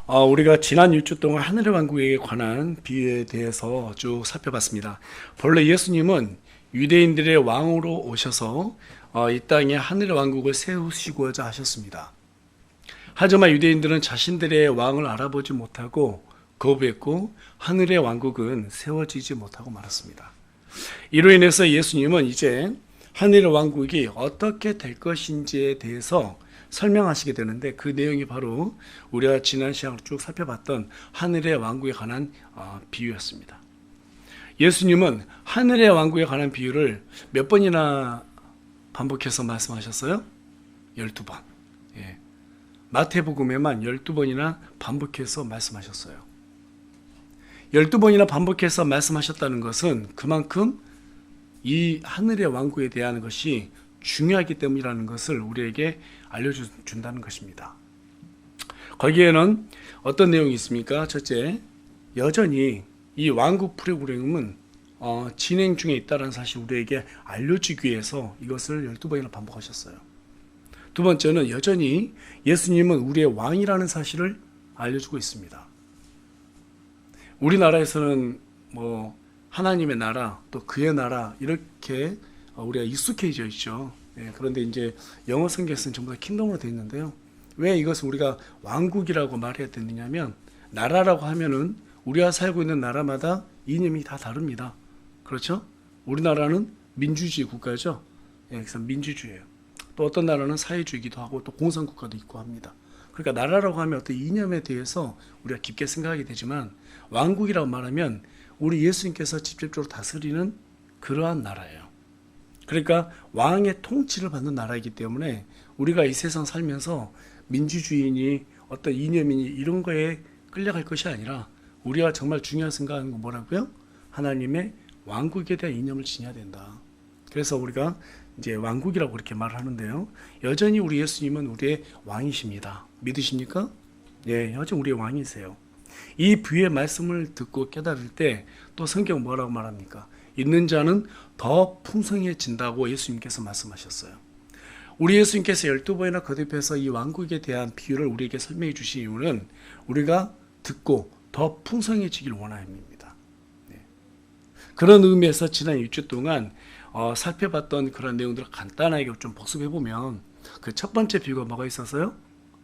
우리가 지난 일주 동안 하늘의 왕국에 관한 비유에 대해서 쭉 살펴봤습니다. 본래 예수님은 유대인들의 왕으로 오셔서 이 땅에 하늘의 왕국을 세우시고자 하셨습니다. 하지만 유대인들은 자신들의 왕을 알아보지 못하고 거부했고 하늘의 왕국은 세워지지 못하고 말았습니다. 이로 인해서 예수님은 이제 하늘의 왕국이 어떻게 될 것인지에 대해서 설명하시게 되는데, 그 내용이 바로 우리가 지난 시간으로 쭉 살펴봤던 하늘의 왕국에 관한 비유였습니다. 예수님은 하늘의 왕국에 관한 비유를 몇 번이나 반복해서 말씀하셨어요? 12번. 예. 마태복음에만 12번이나 반복해서 말씀하셨어요. 12번이나 반복해서 말씀하셨다는 것은 그만큼 이 하늘의 왕국에 대한 것이 중요하기 때문이라는 것을 우리에게 알려준다는 것입니다. 거기에는 어떤 내용이 있습니까? 첫째, 여전히 이 왕국 프로그램은 진행 중에 있다는 사실 우리에게 알려주기 위해서 이것을 12번이나 반복하셨어요. 두 번째는 여전히 예수님은 우리의 왕이라는 사실을 알려주고 있습니다. 우리나라에서는 하나님의 나라, 또 그의 나라 이렇게 우리가 익숙해져 있죠. 그런데 이제 영어 성경에서는 전부 다 킹덤으로 되어 있는데요. 왜 이것을 우리가 왕국이라고 말해야 되느냐면, 나라라고 하면은 우리가 살고 있는 나라마다 이념이 다 다릅니다. 그렇죠? 우리나라는 민주주의 국가죠. 그래서 민주주의예요. 또 어떤 나라는 사회주의이기도 하고 또 공산국가도 있고 합니다. 그러니까 나라라고 하면 어떤 이념에 대해서 우리가 깊게 생각하게 되지만, 왕국이라고 말하면 우리 예수님께서 직접적으로 다스리는 그러한 나라예요. 그러니까 왕의 통치를 받는 나라이기 때문에 우리가 이 세상 살면서 민주주의니 어떤 이념이니 이런 거에 끌려갈 것이 아니라, 우리가 정말 중요한 생각하는 건 뭐라고요? 하나님의 왕국에 대한 이념을 지녀야 된다. 그래서 우리가 이제 왕국이라고 그렇게 말을 하는데요. 여전히 우리 예수님은 우리의 왕이십니다. 믿으십니까? 네, 여전히 우리의 왕이세요. 이 비유의 말씀을 듣고 깨달을 때 또 성경 뭐라고 말합니까? 있는 자는 더 풍성해진다고 예수님께서 말씀하셨어요. 우리 예수님께서 12번이나 거듭해서 이 왕국에 대한 비유를 우리에게 설명해 주신 이유는 우리가 듣고 더 풍성해지길 원함입니다. 네. 그런 의미에서 지난 일주 동안 살펴봤던 그런 내용들을 간단하게 좀 복습해 보면, 그 첫 번째 비유가 뭐가 있었어요?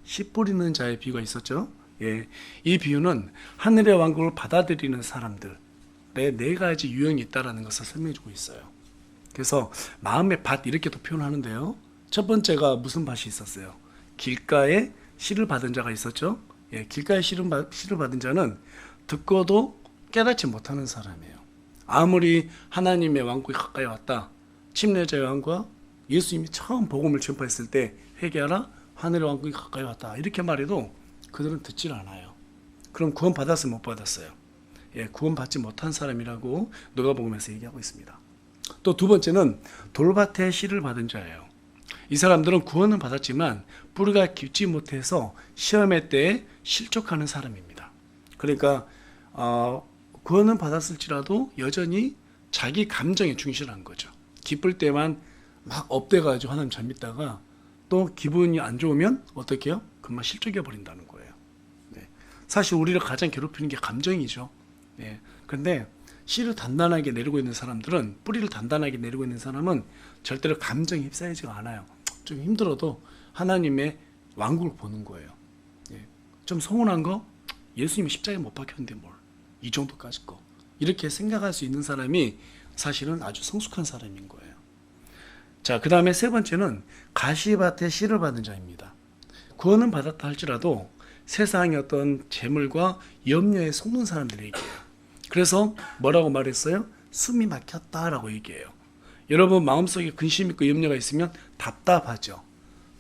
씨 뿌리는 자의 비유가 있었죠. 예, 이 비유는 하늘의 왕국을 받아들이는 사람들의 네 가지 유형이 있다는 것을 설명해주고 있어요. 그래서 마음의 밭 이렇게도 표현하는데요. 첫 번째가 무슨 밭이 있었어요? 길가에 씨를 받은 자가 있었죠. 예, 길가에 씨를 받은 자는 듣고도 깨닫지 못하는 사람이에요. 아무리 하나님의 왕국이 가까이 왔다, 침례자의 왕과 예수님이 처음 복음을 전파했을 때 회개하라, 하늘의 왕국이 가까이 왔다 이렇게 말해도 그들은 듣질 않아요. 그럼 구원 받았어요, 못 받았어요? 예, 구원 받지 못한 사람이라고 누가복음에서 얘기하고 있습니다. 또 두 번째는 돌밭에 씨를 받은 자예요. 이 사람들은 구원은 받았지만 뿌리가 깊지 못해서 시험의 때에 실족하는 사람입니다. 그러니까 구원은 받았을지라도 여전히 자기 감정에 충실한 거죠. 기쁠 때만 막 업돼가지고 하나님 잘 믿다가 또 기분이 안 좋으면 어떻게 해요? 금방 실족해 버린다는 거예요. 네. 사실 우리를 가장 괴롭히는 게 감정이죠. 네. 그런데 씨를 단단하게 내리고 있는 사람들은, 뿌리를 단단하게 내리고 있는 사람은 절대로 감정에 휩싸이지가 않아요. 좀 힘들어도 하나님의 왕국을 보는 거예요. 네. 좀 서운한 거, 예수님이 십자가에 못 박혔는데 뭘, 이 정도까지 거, 이렇게 생각할 수 있는 사람이 사실은 아주 성숙한 사람인 거예요. 자, 그 다음에 세 번째는 가시밭에 씨를 받은 자입니다. 구원은 받았다 할지라도 세상의 어떤 재물과 염려에 속는 사람들 얘기해요. 그래서 뭐라고 말했어요? 숨이 막혔다라고 얘기해요. 여러분 마음속에 근심 있고 염려가 있으면 답답하죠.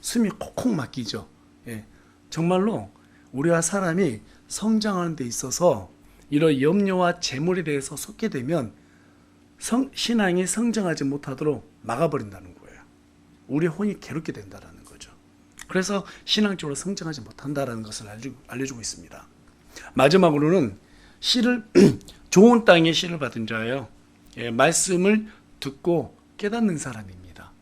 숨이 콕콕 막히죠. 예, 정말로 우리가 사람이 성장하는 데 있어서 이런 염려와 재물에 대해서 쏟게 되면 신앙이 성장하지 못하도록 막아버린다는 거예요. 우리의 혼이 괴롭게 된다는 거죠. 그래서 신앙적으로 성장하지 못한다는 것을 알려주고 있습니다. 마지막으로는 좋은 땅에 씨를 받은 자예요. 예, 말씀을 듣고 깨닫는 사람입니다.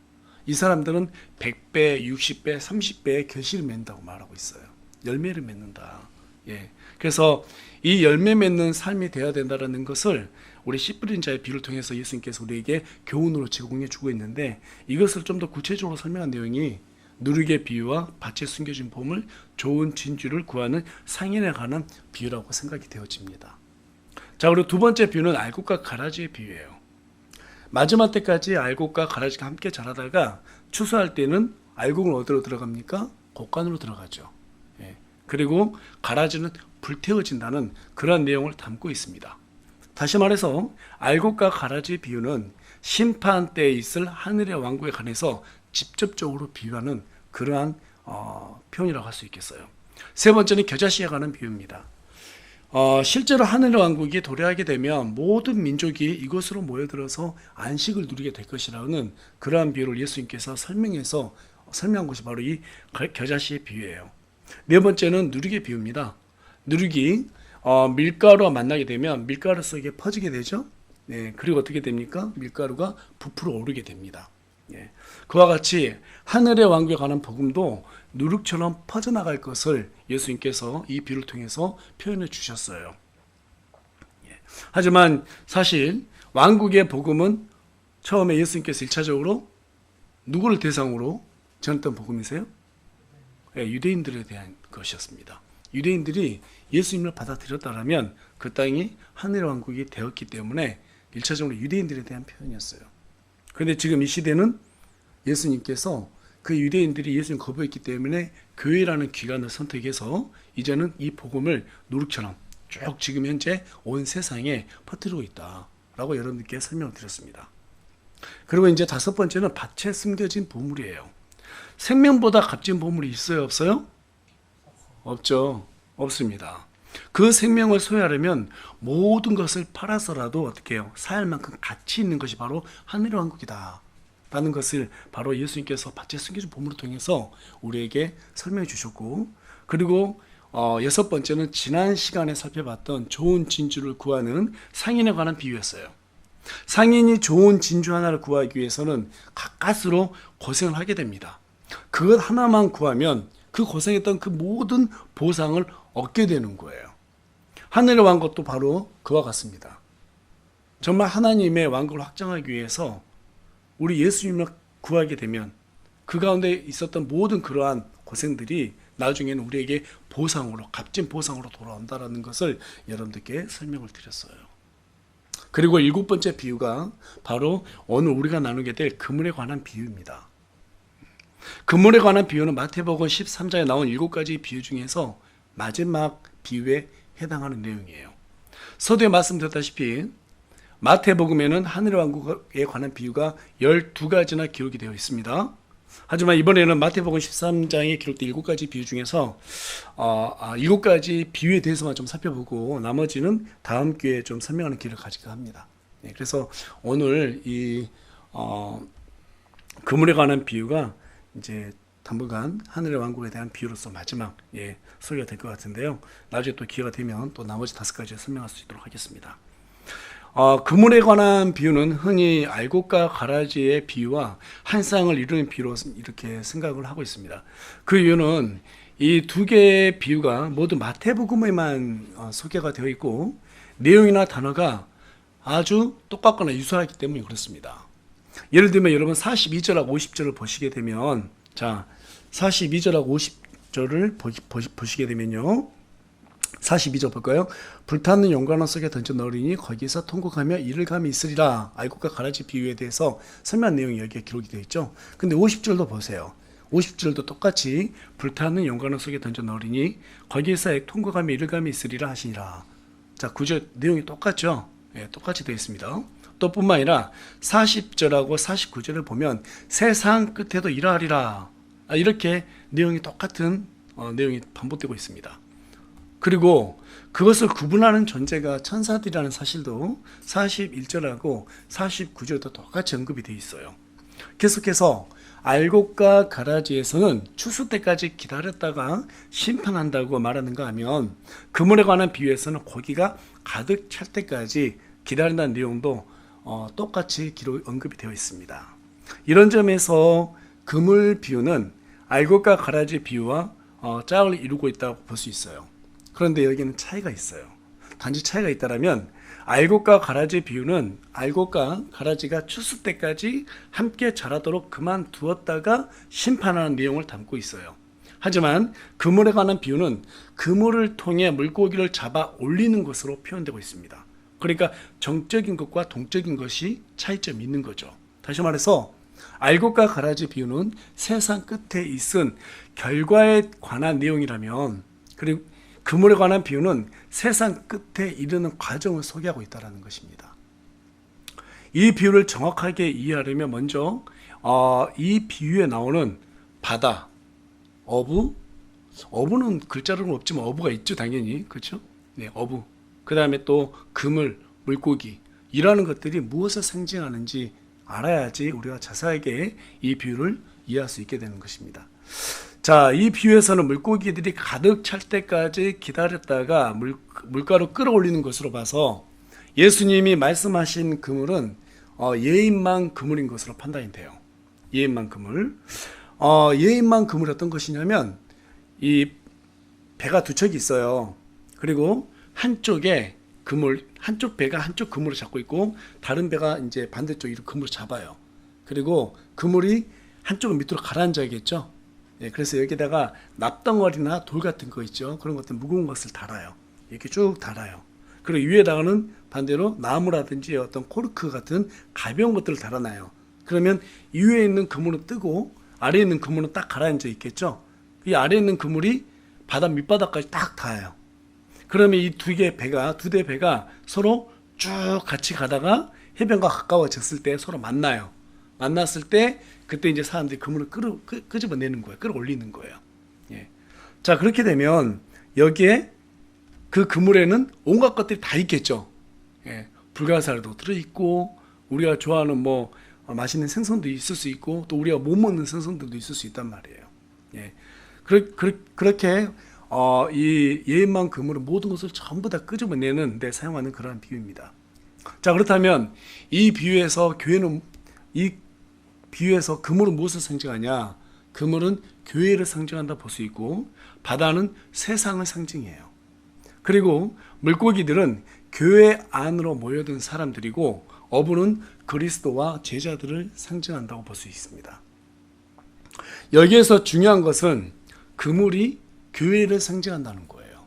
이 사람들은 100배, 60배, 30배의 결실을 맺는다고 말하고 있어요. 열매를 맺는다. 예. 그래서 이 열매 맺는 삶이 되어야 된다는 것을 우리 씨 뿌린 자의 비유를 통해서 예수님께서 우리에게 교훈으로 제공해 주고 있는데, 이것을 좀 더 구체적으로 설명한 내용이 누룩의 비유와 밭에 숨겨진 보물, 좋은 진주를 구하는 상인에 관한 비유라고 생각이 되어집니다. 자, 그리고 두 번째 비유는 알곡과 가라지의 비유예요. 마지막 때까지 알곡과 가라지가 함께 자라다가 추수할 때는 알곡은 어디로 들어갑니까? 곡간으로 들어가죠. 예. 그리고 가라지는 불태워진다는 그런 내용을 담고 있습니다. 다시 말해서 알곡과 가라지의 비유는 심판 때에 있을 하늘의 왕국에 관해서 직접적으로 비유하는 그러한 표현이라고 할 수 있겠어요. 세 번째는 겨자씨에 관한 비유입니다. 실제로 하늘의 왕국이 도래하게 되면 모든 민족이 이곳으로 모여들어서 안식을 누리게 될 것이라는 그러한 비유를 예수님께서 설명한 것이 바로 이 겨자씨의 비유예요. 네 번째는 누룩의 비유입니다. 누룩이 밀가루와 만나게 되면 밀가루 속에 퍼지게 되죠. 네, 그리고 어떻게 됩니까? 밀가루가 부풀어 오르게 됩니다. 예, 그와 같이 하늘의 왕국에 관한 복음도 누룩처럼 퍼져나갈 것을 예수님께서 이 비유를 통해서 표현해 주셨어요. 예, 하지만 사실 왕국의 복음은 처음에 예수님께서 1차적으로 누구를 대상으로 전했던 복음이세요? 예, 유대인들에 대한 것이었습니다. 유대인들이 예수님을 받아들였다면 그 땅이 하늘의 왕국이 되었기 때문에 1차적으로 유대인들에 대한 표현이었어요. 그런데 지금 이 시대는 예수님께서 그 유대인들이 예수님 거부했기 때문에 교회라는 기관을 선택해서 이제는 이 복음을 누룩처럼 쭉 지금 현재 온 세상에 퍼뜨리고 있다라고 여러분들께 설명을 드렸습니다. 그리고 이제 다섯 번째는 밭에 숨겨진 보물이에요. 생명보다 값진 보물이 있어요, 없어요? 없죠. 없습니다. 그 생명을 소유하려면 모든 것을 팔아서라도 어떻게 해요? 살 만큼 가치 있는 것이 바로 하늘의 왕국이다 라는 것을 바로 예수님께서 밭에 숨겨진 보물을 통해서 우리에게 설명해 주셨고, 그리고 여섯 번째는 지난 시간에 살펴봤던 좋은 진주를 구하는 상인에 관한 비유였어요. 상인이 좋은 진주 하나를 구하기 위해서는 가까스로 고생을 하게 됩니다. 그것 하나만 구하면 그 고생했던 그 모든 보상을 얻게 되는 거예요. 하늘의 왕국도 바로 그와 같습니다. 정말 하나님의 왕국을 확장하기 위해서 우리 예수님을 구하게 되면 그 가운데 있었던 모든 그러한 고생들이 나중에는 우리에게 보상으로, 값진 보상으로 돌아온다는 것을 여러분들께 설명을 드렸어요. 그리고 일곱 번째 비유가 바로 오늘 우리가 나누게 될 그물에 관한 비유입니다. 그물에 관한 비유는 마태복음 13장에 나온 7가지 비유 중에서 마지막 비유에 해당하는 내용이에요. 서두에 말씀드렸다시피 마태복음에는 하늘의 왕국에 관한 비유가 12가지나 기록이 되어 있습니다. 하지만 이번에는 마태복음 13장에 기록된 7가지 비유 중에서 7가지 비유에 대해서만 좀 살펴보고 나머지는 다음 기회에 좀 설명하는 기회를 가질까 합니다. 네, 그래서 오늘 이 그물에 관한 비유가 이제 당분간 하늘의 왕국에 대한 비유로서 마지막 소개가 될 것 같은데요. 나중에 또 기회가 되면 또 나머지 5가지 설명할 수 있도록 하겠습니다. 그물에 관한 비유는 흔히 알곡과 가라지의 비유와 한 쌍을 이루는 비유로 이렇게 생각을 하고 있습니다. 그 이유는 이 두 개의 비유가 모두 마태복음에만 소개가 되어 있고 내용이나 단어가 아주 똑같거나 유사하기 때문에 그렇습니다. 예를 들면 여러분 42절하고 50절을 보시게 되면, 자 42절하고 50절을 보시게 되면요, 42절 볼까요? 불타는 용광로 속에 던져 넣으리니 거기서 통곡하며 이를 감이 있으리라. 알곡과 가라지 비유에 대해서 설명한 내용이 여기에 기록이 되어 있죠. 근데 50절도 보세요. 50절도 똑같이 불타는 용광로 속에 던져 넣으리니 거기에서 통곡하며 이를 감이 있으리라 하시니라. 자, 9절 내용이 똑같죠? 예, 똑같이 되어 있습니다. 또 뿐만 아니라 40절하고 49절을 보면 세상 끝에도 이러하리라. 이렇게 내용이 똑같은 내용이 반복되고 있습니다. 그리고 그것을 구분하는 존재가 천사들이라는 사실도 41절하고 49절도 똑같이 언급이 되어 있어요. 계속해서 알곡과 가라지에서는 추수 때까지 기다렸다가 심판한다고 말하는가 하면 그물에 관한 비유에서는 고기가 가득 찰 때까지 기다린다는 내용도 똑같이 언급이 되어 있습니다. 이런 점에서 그물 비유는 알곡과 가라지 비유와 짝을 이루고 있다고 볼 수 있어요. 그런데 여기는 차이가 있어요. 단지 차이가 있다라면 알곡과 가라지의 비유는 알곡과 가라지가 추수 때까지 함께 자라도록 그만두었다가 심판하는 내용을 담고 있어요. 하지만 그물에 관한 비유는 그물을 통해 물고기를 잡아 올리는 것으로 표현되고 있습니다. 그러니까 정적인 것과 동적인 것이 차이점이 있는 거죠. 다시 말해서 알곡과 가라지 비유는 세상 끝에 있은 결과에 관한 내용이라면, 그리고 그물에 관한 비유는 세상 끝에 이르는 과정을 소개하고 있다는 것입니다. 이 비유를 정확하게 이해하려면 먼저 이 비유에 나오는 바다, 어부는 글자로는 없지만 어부가 있죠, 당연히. 그렇죠? 네, 어부. 그 다음에 또 그물, 물고기, 이라는 것들이 무엇을 상징하는지 알아야지 우리가 자세하게 이 비유를 이해할 수 있게 되는 것입니다. 자, 이 비유에서는 물고기들이 가득 찰 때까지 기다렸다가 물가로 끌어올리는 것으로 봐서 예수님이 말씀하신 그물은 예인만 그물인 것으로 판단이 돼요. 예인만 그물. 예인만 그물이 어떤 것이냐면, 이 배가 두 척이 있어요. 그리고 한쪽에 한쪽 배가 한쪽 그물을 잡고 있고, 다른 배가 이제 반대쪽 그물을 잡아요. 그리고 그물이 한쪽은 밑으로 가라앉아야겠죠. 예, 그래서 여기다가 납덩어리나 돌 같은 거 있죠. 그런 것들 무거운 것을 달아요. 이렇게 쭉 달아요. 그리고 위에다가는 반대로 나무라든지 어떤 코르크 같은 가벼운 것들을 달아놔요. 그러면 이 위에 있는 그물은 뜨고 아래에 있는 그물은 딱 가라앉아 있겠죠. 이 아래에 있는 그물이 바다 밑바닥까지 딱 닿아요. 그러면 이 두 대 배가 서로 쭉 같이 가다가 해변과 가까워졌을 때 서로 만나요. 만났을 때 그때 이제 사람들이 그물을 끄집어내는 거예요. 끌어올리는 거예요. 예. 자, 그렇게 되면 여기에 그 그물에는 온갖 것들이 다 있겠죠. 예. 불가사리도 들어있고, 우리가 좋아하는 맛있는 생선도 있을 수 있고, 또 우리가 못 먹는 생선들도 있을 수 있단 말이에요. 예. 그렇게 이 예인만 그물은 모든 것을 전부 다 끄집어내는 데 사용하는 그러한 비유입니다. 자, 그렇다면 이 비유에서 그물은 무엇을 상징하냐? 그물은 교회를 상징한다 볼 수 있고, 바다는 세상을 상징해요. 그리고 물고기들은 교회 안으로 모여든 사람들이고, 어부는 그리스도와 제자들을 상징한다고 볼 수 있습니다. 여기에서 중요한 것은 그물이 교회를 상징한다는 거예요.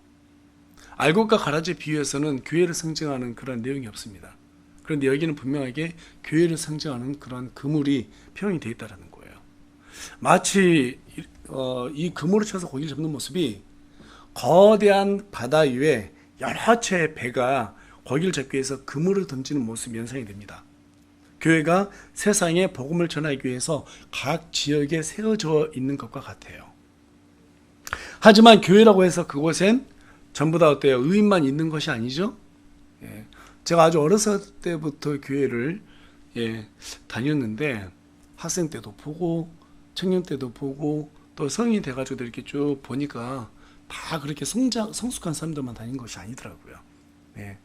알곡과 가라지 비유에서는 교회를 상징하는 그런 내용이 없습니다. 그런데 여기는 분명하게 교회를 상징하는 그런 그물이 표현이 되어 있다는 거예요. 마치 이 그물을 쳐서 고기를 잡는 모습이 거대한 바다 위에 여러 채의 배가 고기를 잡기 위해서 그물을 던지는 모습이 연상이 됩니다. 교회가 세상에 복음을 전하기 위해서 각 지역에 세워져 있는 것과 같아요. 하지만 교회라고 해서 그곳엔 전부 다 어때요? 의인만 있는 것이 아니죠? 예. 제가 아주 어렸을 때부터 교회를 다녔는데, 학생 때도 보고 청년 때도 보고 또 성인이 돼가지고 이렇게 쭉 보니까 다 그렇게 성숙한 사람들만 다닌 것이 아니더라고요. 예.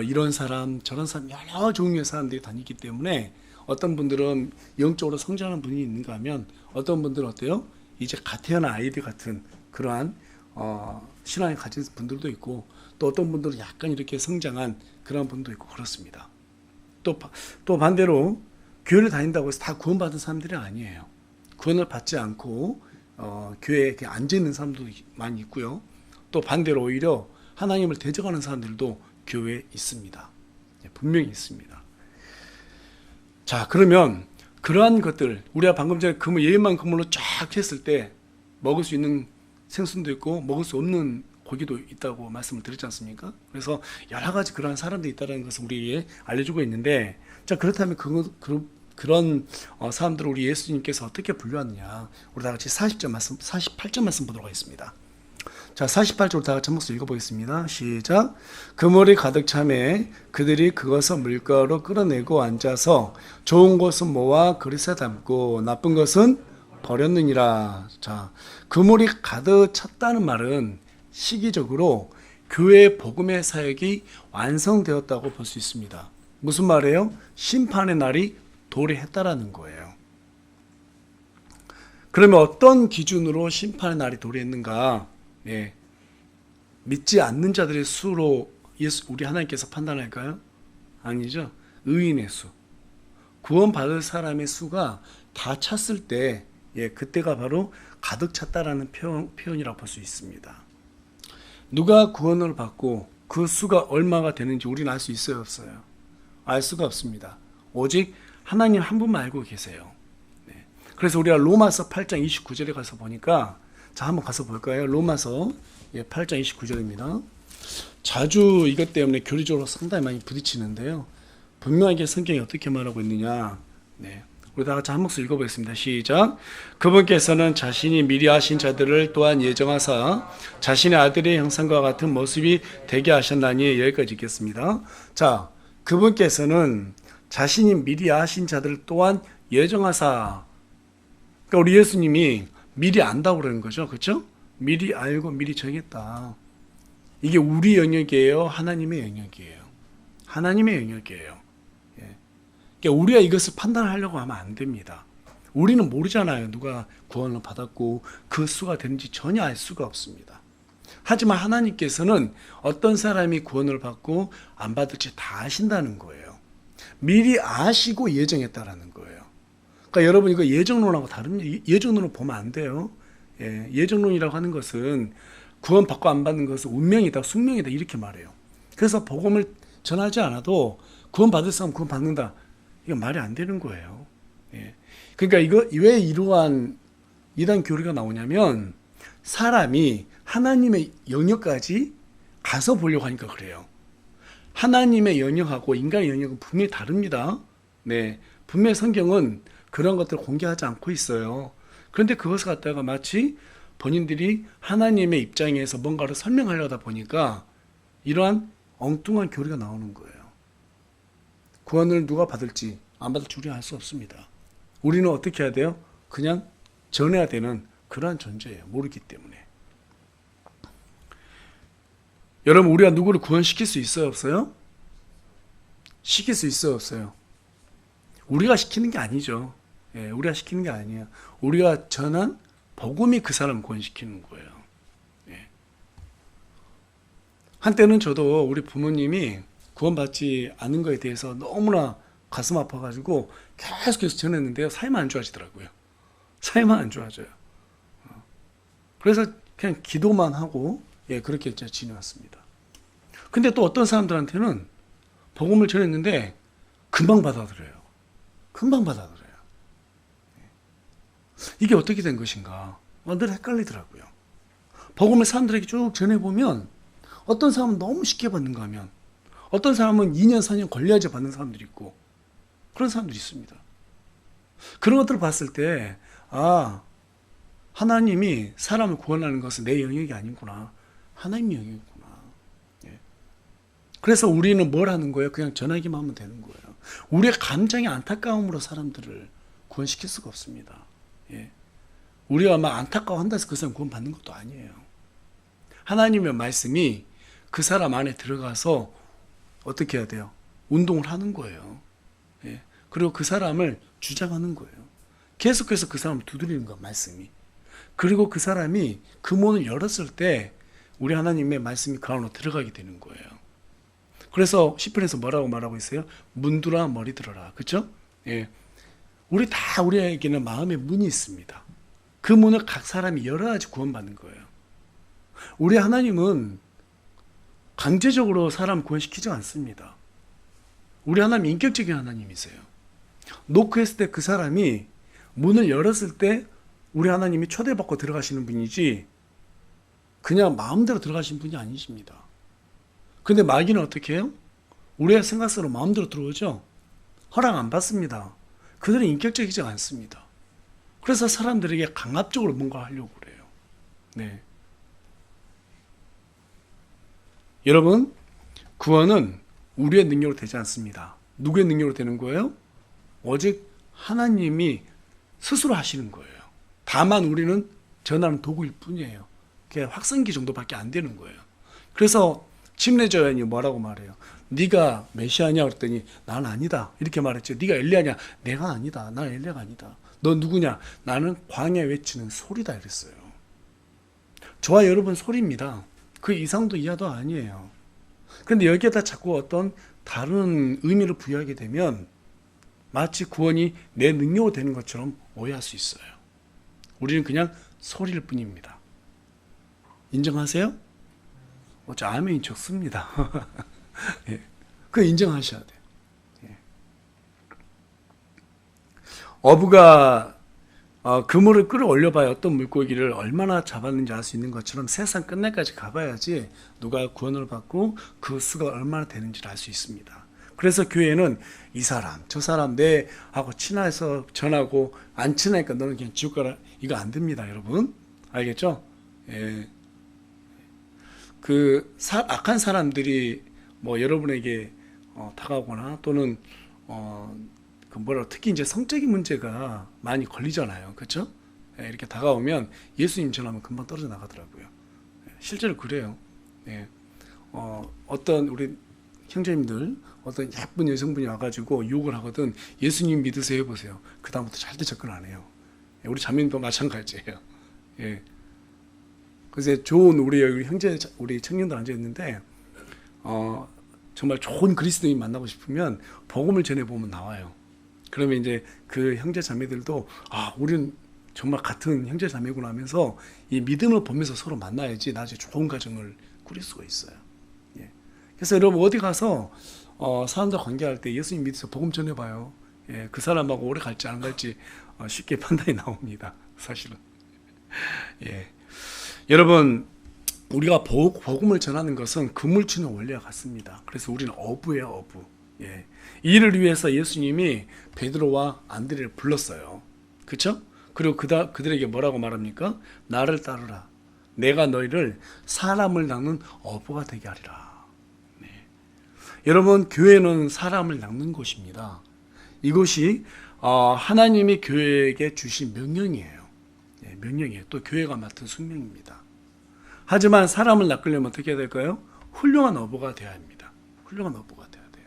이런 사람 저런 사람 여러 종류의 사람들이 다니기 때문에 어떤 분들은 영적으로 성장하는 분이 있는가 하면, 어떤 분들은 어때요? 이제 갓 태어난 아이들 같은 그러한 신앙을 가진 분들도 있고, 또 어떤 분들은 약간 이렇게 성장한 그런 분도 있고 그렇습니다. 또 반대로 교회를 다닌다고 해서 다 구원받은 사람들이 아니에요. 구원을 받지 않고 교회에 앉아 있는 사람도 많이 있고요. 또 반대로 오히려 하나님을 대적하는 사람들도 교회에 있습니다. 분명히 있습니다. 자, 그러면 그러한 것들, 우리가 방금 전에 예인만 그물로 쫙 했을 때 먹을 수 있는 생선도 있고 먹을 수 없는 고기도 있다고 말씀을 드렸지 않습니까? 그래서 여러 가지 그러한 사람들이 있다는 것을 우리에게 알려주고 있는데, 자, 그렇다면 그런 사람들을 우리 예수님께서 어떻게 분류하느냐? 우리 다 같이 48절 말씀 보도록 하겠습니다. 자, 48절 다 같이 한 목소리 읽어보겠습니다. 시작. 그물이 가득 차매 그들이 그것을 물가로 끌어내고 앉아서 좋은 것은 모아 그릇에 담고 나쁜 것은 버렸느니라. 자, 그물이 가득 찼다는 말은 시기적으로 교회의 복음의 사역이 완성되었다고 볼 수 있습니다. 무슨 말이에요? 심판의 날이 도래했다라는 거예요. 그러면 어떤 기준으로 심판의 날이 도래했는가? 네. 믿지 않는 자들의 수로 우리 하나님께서 판단할까요? 아니죠. 의인의 수. 구원받을 사람의 수가 다 찼을 때, 그때가 바로 가득 찼다라는 표현이라고 볼 수 있습니다. 누가 구원을 받고 그 수가 얼마가 되는지 우리는 알 수 있어요, 없어요? 알 수가 없습니다. 오직 하나님 한 분만 알고 계세요. 그래서 우리가 로마서 8장 29절에 가서 보니까, 자, 한번 가서 볼까요? 로마서 8장 29절입니다. 자주 이것 때문에 교리적으로 상당히 많이 부딪히는데요. 분명하게 성경이 어떻게 말하고 있느냐. 우리 다 같이 한 목소리 읽어보겠습니다. 시작. 그분께서는 자신이 미리 하신 자들을 또한 예정하사 자신의 아들의 형상과 같은 모습이 되게 하셨나니, 여기까지 읽겠습니다. 자, 그분께서는 자신이 미리 하신 자들을 또한 예정하사. 그러니까 우리 예수님이 미리 안다고 그러는 거죠. 그렇죠? 미리 알고 미리 정했다. 이게 우리 영역이에요? 하나님의 영역이에요? 하나님의 영역이에요. 그러니까 우리가 이것을 판단하려고 하면 안 됩니다. 우리는 모르잖아요. 누가 구원을 받았고 그 수가 되는지 전혀 알 수가 없습니다. 하지만 하나님께서는 어떤 사람이 구원을 받고 안 받을지 다 아신다는 거예요. 미리 아시고 예정했다라는 거예요. 그러니까 여러분, 이거 예정론하고 다릅니다. 예정론을 보면 안 돼요. 예정론이라고 하는 것은 구원 받고 안 받는 것은 운명이다, 숙명이다, 이렇게 말해요. 그래서 복음을 전하지 않아도 구원 받을 사람 구원 받는다, 이건 말이 안 되는 거예요. 그러니까 이거 왜 이러한 이단 교리가 나오냐면, 사람이 하나님의 영역까지 가서 보려고 하니까 그래요. 하나님의 영역하고 인간의 영역은 분명히 다릅니다. 분명히 성경은 그런 것들을 공개하지 않고 있어요. 그런데 그것을 갖다가 마치 본인들이 하나님의 입장에서 뭔가를 설명하려다 보니까 이러한 엉뚱한 교리가 나오는 거예요. 구원을 누가 받을지 안 받을지 우리는 알 수 없습니다. 우리는 어떻게 해야 돼요? 그냥 전해야 되는 그러한 존재예요. 모르기 때문에. 여러분, 우리가 누구를 구원시킬 수 있어요, 없어요? 시킬 수 있어요, 없어요? 우리가 시키는 게 아니죠. 우리가 시키는 게 아니에요. 우리가 전한 복음이 그 사람을 구원시키는 거예요. 한때는 저도 우리 부모님이 구원받지 않은 거에 대해서 너무나 가슴 아파가지고 계속해서 전했는데요. 삶이 안 좋아지더라고요. 삶이 안 좋아져요. 그래서 그냥 기도만 하고 그렇게 지내왔습니다. 근데 또 어떤 사람들한테는 복음을 전했는데 금방 받아들여요. 금방 받아들여요. 이게 어떻게 된 것인가? 늘 헷갈리더라고요. 복음을 사람들에게 쭉 전해보면 어떤 사람은 너무 쉽게 받는가 하면 어떤 사람은 2년, 4년 걸려야지 받는 사람들이 있고 그런 사람들이 있습니다. 그런 것들을 봤을 때 하나님이 사람을 구원하는 것은 내 영역이 아니구나. 하나님 영역이구나. 그래서 우리는 뭘 하는 거예요? 그냥 전하기만 하면 되는 거예요. 우리의 감정의 안타까움으로 사람들을 구원시킬 수가 없습니다. 우리가 막 안타까워한다 해서 그 사람 구원 받는 것도 아니에요. 하나님의 말씀이 그 사람 안에 들어가서 어떻게 해야 돼요? 운동을 하는 거예요. 그리고 그 사람을 주장하는 거예요. 계속해서 그 사람을 두드리는 거예요, 말씀이. 그리고 그 사람이 그 문을 열었을 때 우리 하나님의 말씀이 그 안으로 들어가게 되는 거예요. 그래서 시편에서 뭐라고 말하고 있어요? 문두라 머리 들어라. 그렇죠? 우리에게는 마음의 문이 있습니다. 그 문을 각 사람이 열어야지 구원받는 거예요. 우리 하나님은 강제적으로 사람 구원시키지 않습니다. 우리 하나님 인격적인 하나님이세요. 노크했을 때 그 사람이 문을 열었을 때 우리 하나님이 초대받고 들어가시는 분이지 그냥 마음대로 들어가시는 분이 아니십니다. 근데 마귀는 어떻게 해요? 우리의 생각대로 마음대로 들어오죠? 허락 안 받습니다. 그들은 인격적이지 않습니다. 그래서 사람들에게 강압적으로 뭔가 하려고 그래요. 여러분, 구원은 우리의 능력으로 되지 않습니다. 누구의 능력으로 되는 거예요? 오직 하나님이 스스로 하시는 거예요. 다만 우리는 전하는 도구일 뿐이에요. 그게 확성기 정도밖에 안 되는 거예요. 그래서 침례자연이 뭐라고 말해요? 네가 메시아냐 그랬더니 난 아니다 이렇게 말했죠. 네가 엘리야냐? 내가 아니다. 난 엘리야가 아니다. 너 누구냐? 나는 광야에 외치는 소리다 이랬어요. 저와 여러분 소리입니다. 그 이상도 이하도 아니에요. 그런데 여기에다 자꾸 어떤 다른 의미를 부여하게 되면 마치 구원이 내 능력으로 되는 것처럼 오해할 수 있어요. 우리는 그냥 소리일 뿐입니다. 인정하세요? 저 아멘이 적습니다. 예. 그거 인정하셔야 돼요. 예. 어부가 그물을 끌어올려봐야 어떤 물고기를 얼마나 잡았는지 알 수 있는 것처럼 세상 끝날까지 가봐야지 누가 구원을 받고 그 수가 얼마나 되는지를 알 수 있습니다. 그래서 교회는 이 사람 저 사람 내하고 친해서 전하고 안 친하니까 너는 그냥 지옥 가라, 이거 안 됩니다. 여러분 알겠죠? 예. 악한 사람들이 뭐 여러분에게 다가오거나 또는 특히 이제 성적인 문제가 많이 걸리잖아요. 그렇죠? 예, 이렇게 다가오면 예수님 전하면 금방 떨어져 나가더라고요. 예, 실제로 그래요. 예. 어떤 우리 형제님들 어떤 예쁜 여성분이 와가지고 유혹을 하거든 예수님 믿으세요 해보세요. 그 다음부터 절대 접근 안 해요. 예, 우리 자매님도 마찬가지예요. 예. 그래서 좋은 우리 형제 우리 청년들 앉아 있는데 정말 좋은 그리스도인 만나고 싶으면 복음을 전해 보면 나와요. 그러면 이제 그 형제 자매들도 우리는 정말 같은 형제 자매구나 하면서 이 믿음을 보면서 서로 만나야지 나중에 좋은 가정을 꾸릴 수가 있어요. 예. 그래서 여러분 어디 가서 사람들 관계할 때 예수님 믿으세요 복음 전해봐요. 예. 그 사람하고 오래 갈지 안 갈지 쉽게 판단이 나옵니다. 사실은. 예. 여러분 우리가 복음을 전하는 것은 그물치는 원리와 같습니다. 그래서 우리는 어부예요, 어부. 예. 이 일을 위해서 예수님이 베드로와 안드레를 불렀어요. 그렇죠? 그리고 그들에게 뭐라고 말합니까? 나를 따르라. 내가 너희를 사람을 낚는 어부가 되게 하리라. 네. 여러분 교회는 사람을 낚는 곳입니다. 이것이 하나님이 교회에게 주신 명령이에요. 예, 명령이에요. 또 교회가 맡은 숙명입니다. 하지만 사람을 낚으려면 어떻게 해야 될까요? 훌륭한 어부가 되어야 합니다. 훌륭한 어부가 되어야 돼요.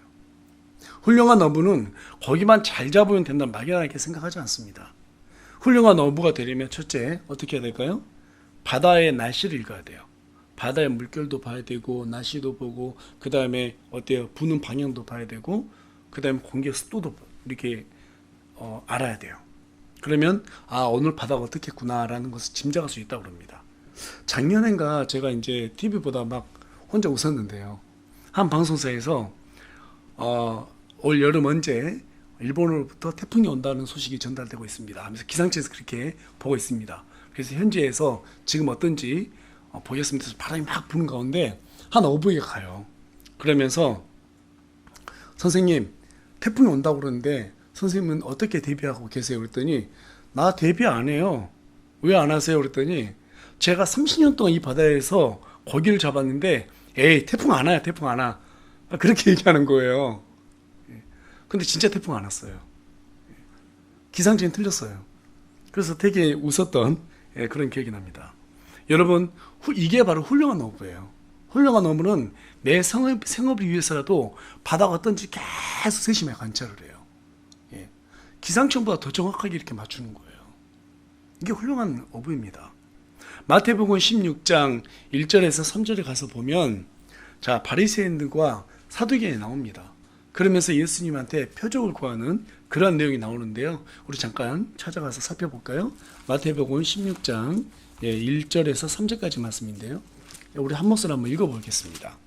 훌륭한 어부는 거기만 잘 잡으면 된다는 막연하게 생각하지 않습니다. 훌륭한 어부가 되려면 첫째 어떻게 해야 될까요? 바다의 날씨를 읽어야 돼요. 바다의 물결도 봐야 되고 날씨도 보고 그 다음에 어때요? 부는 방향도 봐야 되고 그 다음에 공기 습도도 이렇게 알아야 돼요. 그러면 오늘 바다가 어떻겠구나라는 것을 짐작할 수 있다고 합니다. 작년엔가 제가 이제 TV 보다 막 혼자 웃었는데요. 한 방송사에서 올 여름 언제 일본으로부터 태풍이 온다는 소식이 전달되고 있습니다 하면서 기상청에서 그렇게 보고 있습니다. 그래서 현지에서 지금 어떤지 보겠습니다. 바람이 막 부는 가운데 한 어부가 가요. 그러면서 선생님 태풍이 온다고 그러는데 선생님은 어떻게 대비하고 계세요? 그랬더니 나 대비 안 해요. 왜 안 하세요? 그랬더니 제가 30년 동안 이 바다에서 고기를 잡았는데 에이 태풍 안 와요. 태풍 안 와. 그렇게 얘기하는 거예요. 근데 진짜 태풍 안 왔어요. 기상청이 틀렸어요. 그래서 되게 웃었던 그런 기억이 납니다. 여러분 이게 바로 훌륭한 어부예요. 훌륭한 어부는 내 생업을 위해서라도 바다가 어떤지 계속 세심하게 관찰을 해요. 기상청보다 더 정확하게 이렇게 맞추는 거예요. 이게 훌륭한 어부입니다. 마태복음 16장 1절에서 3절에 가서 보면 자 바리새인들과 사두개인이 나옵니다. 그러면서 예수님한테 표적을 구하는 그런 내용이 나오는데요. 우리 잠깐 찾아가서 살펴볼까요? 마태복음 16장 1절에서 3절까지 말씀인데요. 우리 한 목소리 한번 읽어보겠습니다.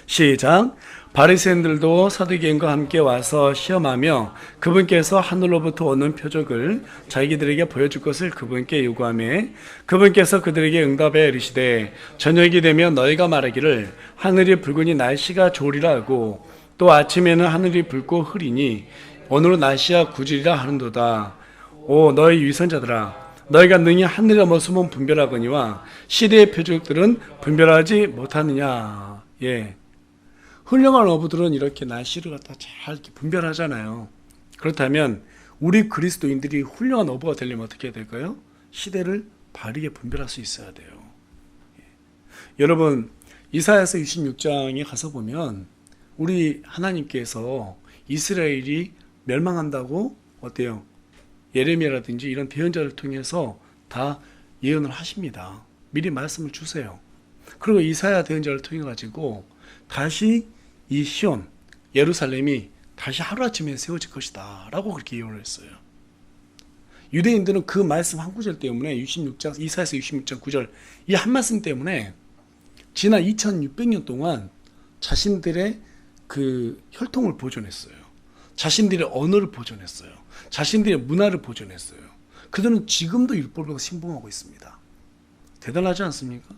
시작. 바리새인들도 사두개인과 함께 와서 시험하며 그분께서 하늘로부터 오는 표적을 자기들에게 보여줄 것을 그분께 요구하며 그분께서 그들에게 응답해 이르시되 저녁이 되면 너희가 말하기를 하늘이 붉으니 날씨가 좋으리라 하고 또 아침에는 하늘이 붉고 흐리니 오늘은 날씨가 구지리라 하는도다. 오 너희 위선자들아 너희가 능히 하늘의 모습은 분별하거니와 시대의 표적들은 분별하지 못하느냐. 예. 훌륭한 어부들은 이렇게 날씨를 갖다 잘 이렇게 분별하잖아요. 그렇다면 우리 그리스도인들이 훌륭한 어부가 되려면 어떻게 해야 될까요? 시대를 바르게 분별할 수 있어야 돼요. 예. 여러분 이사야서 26장에 가서 보면 우리 하나님께서 이스라엘이 멸망한다고 어때요? 예레미야라든지 이런 대언자를 통해서 다 예언을 하십니다. 미리 말씀을 주세요. 그리고 이사야 대언자를 통해 가지고 다시 이 시온 예루살렘이 다시 하루아침에 세워질 것이다 라고 그렇게 예언을 했어요. 유대인들은 그 말씀 한 구절 때문에 66장 이사야서 66장 9절 이 한 말씀 때문에 지난 2600년 동안 자신들의 그 혈통을 보존했어요. 자신들의 언어를 보존했어요. 자신들의 문화를 보존했어요. 그들은 지금도 율법을 신봉하고 있습니다. 대단하지 않습니까?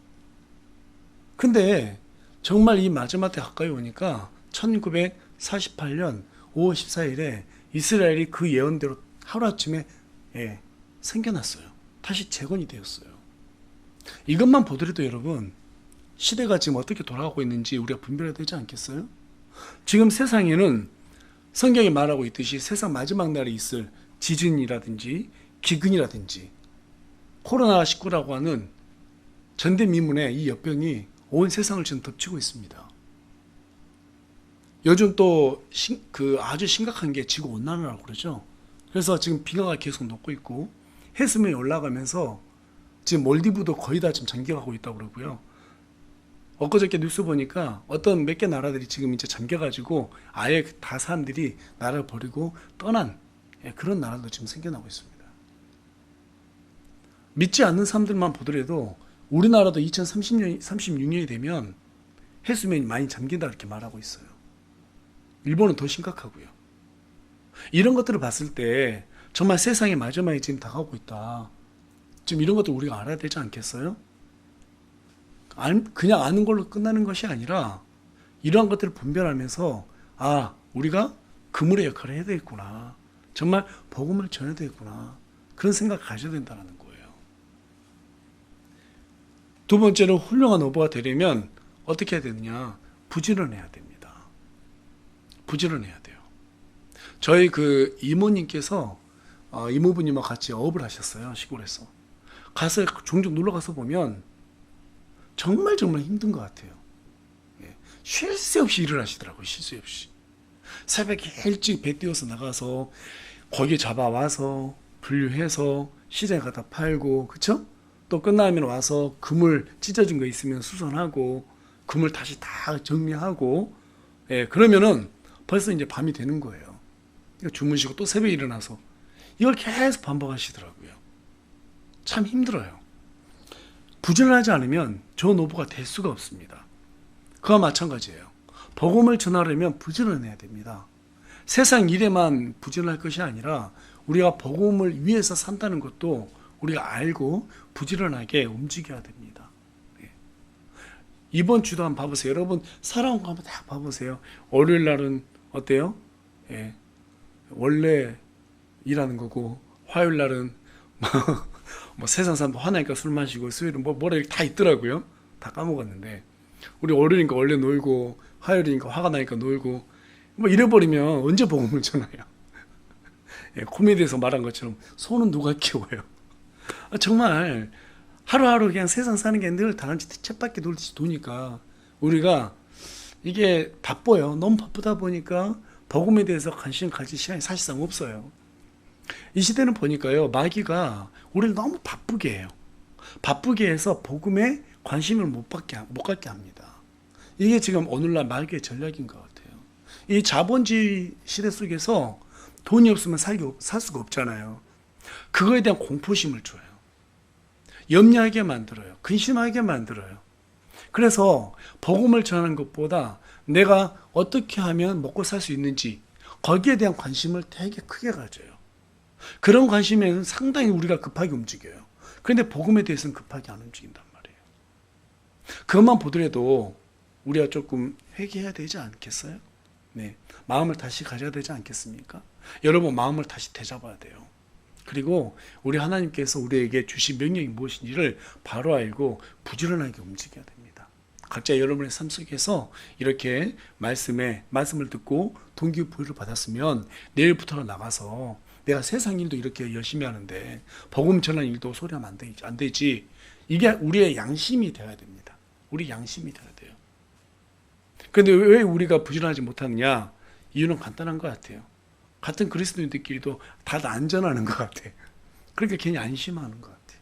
근데 정말 이 마지막 때 가까이 오니까 1948년 5월 14일에 이스라엘이 그 예언대로 하루아침에 생겨났어요. 다시 재건이 되었어요. 이것만 보더라도 여러분 시대가 지금 어떻게 돌아가고 있는지 우리가 분별해야 되지 않겠어요? 지금 세상에는 성경이 말하고 있듯이 세상 마지막 날에 있을 지진이라든지 기근이라든지 코로나19라고 하는 전대미문의 이 역병이 온 세상을 지금 덮치고 있습니다. 요즘 또 아주 심각한 게 지구 온난화라고 그러죠. 그래서 지금 비가가 계속 녹고 있고 해수면이 올라가면서 지금 몰디브도 거의 다 지금 잠겨가고 있다고 그러고요. 엊그저께 뉴스 보니까 어떤 몇 개 나라들이 지금 이제 잠겨가지고 아예 다 사람들이 나라를 버리고 떠난 그런 나라도 지금 생겨나고 있습니다. 믿지 않는 사람들만 보더라도 우리나라도 2036년이 되면 해수면이 많이 잠긴다 이렇게 말하고 있어요. 일본은 더 심각하고요. 이런 것들을 봤을 때 정말 세상의 마지막이 지금 다가오고 있다. 지금 이런 것들 우리가 알아야 되지 않겠어요? 그냥 아는 걸로 끝나는 것이 아니라 이러한 것들을 분별하면서 우리가 그물의 역할을 해야 되겠구나. 정말 복음을 전해야 되겠구나. 그런 생각을 가져야 된다는 거예요. 두 번째로 훌륭한 어부가 되려면 어떻게 해야 되느냐? 부지런해야 됩니다. 부지런해야 돼요. 저희 그 이모님께서 이모부님과 같이 어업을 하셨어요. 시골에서. 가서 종종 놀러 가서 보면 정말 힘든 것 같아요. 쉴 새 없이 일을 하시더라고요. 쉴 새 없이. 새벽에 일찍 배 띄워서 나가서 고기 잡아와서 분류해서 시장에 갖다 팔고, 그쵸? 또 끝나면 와서 그물 찢어진 거 있으면 수선하고 그물 다시 다 정리하고, 그러면은 벌써 이제 밤이 되는 거예요. 주무시고 또 새벽에 일어나서 이걸 계속 반복하시더라고요. 참 힘들어요. 부지런하지 않으면 저 노부가 될 수가 없습니다. 그와 마찬가지예요. 복음을 전하려면 부지런해야 됩니다. 세상 일에만 부지런할 것이 아니라 우리가 복음을 위해서 산다는 것도 우리가 알고 부지런하게 움직여야 됩니다. 이번 주도 한번 봐보세요. 여러분 살아온 거 한번 딱 봐보세요. 월요일 날은 어때요? 원래 일하는 거고, 화요일 날은 뭐 세상 사람도 화나니까 술 마시고, 수요일은 뭐라 이렇게 다 있더라고요. 다 까먹었는데 우리 월요일이니까 원래 놀고, 화요일이니까 화가 나니까 놀고, 뭐 이래버리면 언제 복음을 전해요? 코미디에서 말한 것처럼 소는 누가 키워요? 정말 하루하루 그냥 세상 사는 게 늘 다른 쳇바퀴 돌듯이 도니까 우리가 이게 바빠요. 너무 바쁘다 보니까 복음에 대해서 관심 가질 시간이 사실상 없어요. 이 시대는 보니까요, 마귀가 우리를 너무 바쁘게 해요. 바쁘게 해서 복음에 관심을 못 갖게 합니다. 이게 지금 오늘날 마귀의 전략인 것 같아요. 이 자본주의 시대 속에서 돈이 없으면 살 수가 없잖아요. 그거에 대한 공포심을 줘요. 염려하게 만들어요. 근심하게 만들어요. 그래서 복음을 전하는 것보다 내가 어떻게 하면 먹고 살 수 있는지 거기에 대한 관심을 되게 크게 가져요. 그런 관심에는 상당히 우리가 급하게 움직여요. 그런데 복음에 대해서는 급하게 안 움직인단 말이에요. 그것만 보더라도 우리가 조금 회개해야 되지 않겠어요? 네, 마음을 다시 가져야 되지 않겠습니까? 여러분 마음을 다시 되잡아야 돼요. 그리고 우리 하나님께서 우리에게 주신 명령이 무엇인지를 바로 알고 부지런하게 움직여야 됩니다. 각자 여러분의 삶 속에서 이렇게 말씀을 듣고 동기부여를 받았으면 내일부터 나가서 내가 세상 일도 이렇게 열심히 하는데 복음 전하는 일도 소리하면 안 되지. 이게 우리의 양심이 되어야 됩니다. 우리 양심이 되어야 돼요. 그런데 왜 우리가 부지런하지 못하느냐? 이유는 간단한 것 같아요. 같은 그리스도인들끼리도 다들 안전하는 것 같아요. 그러니까 괜히 안심하는 것 같아요.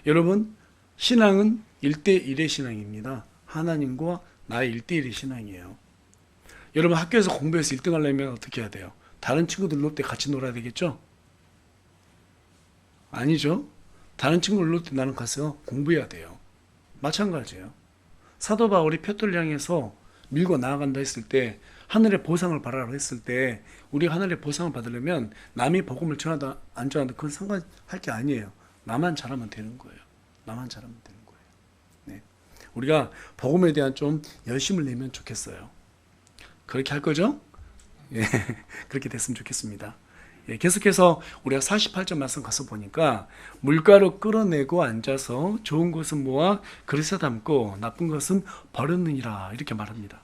여러분, 신앙은 1대1의 신앙입니다. 하나님과 나의 1대1의 신앙이에요. 여러분 학교에서 공부해서 1등 하려면 어떻게 해야 돼요? 다른 친구들 놀 때 같이 놀아야 되겠죠? 아니죠. 다른 친구들 놀 때 나는 가서 공부해야 돼요. 마찬가지예요. 사도 바울이 표토를 향해서 밀고 나아간다 했을 때, 하늘의 보상을 바라라 했을 때, 우리가 하늘의 보상을 받으려면 남이 복음을 전하다 안 전하다 그건 상관할 게 아니에요. 나만 잘하면 되는 거예요. 나만 잘하면 되는 거예요. 네. 우리가 복음에 대한 좀 열심을 내면 좋겠어요. 그렇게 할 거죠? 예, 그렇게 됐으면 좋겠습니다. 예, 계속해서 우리가 48절 말씀 가서 보니까 물가로 끌어내고 앉아서 좋은 것은 모아 그릇에 담고 나쁜 것은 버렸느니라 이렇게 말합니다.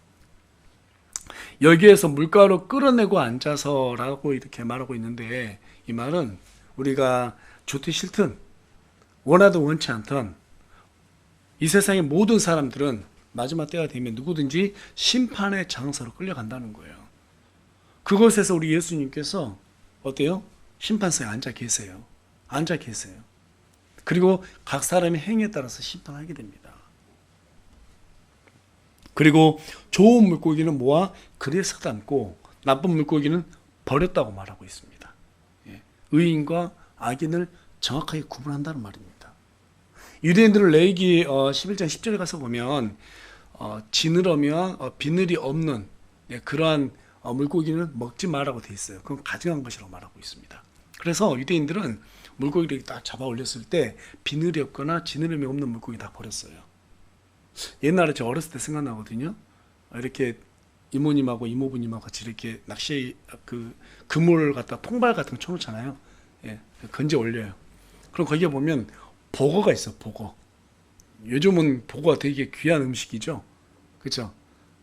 여기에서 물가로 끌어내고 앉아서라고 이렇게 말하고 있는데, 이 말은 우리가 좋든 싫든 원하든 원치 않든 이 세상의 모든 사람들은 마지막 때가 되면 누구든지 심판의 장소로 끌려간다는 거예요. 그곳에서 우리 예수님께서 어때요? 심판서에 앉아 계세요. 앉아 계세요. 그리고 각 사람의 행위에 따라서 심판하게 됩니다. 그리고 좋은 물고기는 모아 그릇에 담고 나쁜 물고기는 버렸다고 말하고 있습니다. 의인과 악인을 정확하게 구분한다는 말입니다. 유대인들은 레위기 11장 10절에 가서 보면 지느러미와 비늘이 없는 그러한 물고기는 먹지 말라고 되어 있어요. 그건 가증한 것이라고 말하고 있습니다. 그래서 유대인들은 물고기를 딱 잡아 올렸을 때 비늘이 없거나 지느러미 없는 물고기 다 버렸어요. 옛날에 저 어렸을 때 생각나거든요. 이렇게 이모님하고 이모부님하고 같이 이렇게 낚시 그물을 갖다 통발 같은 거 쳐놓잖아요. 예, 건져 올려요. 그럼 거기에 보면 보거가 있어. 보거. 요즘은 보거가 되게 귀한 음식이죠. 그렇죠?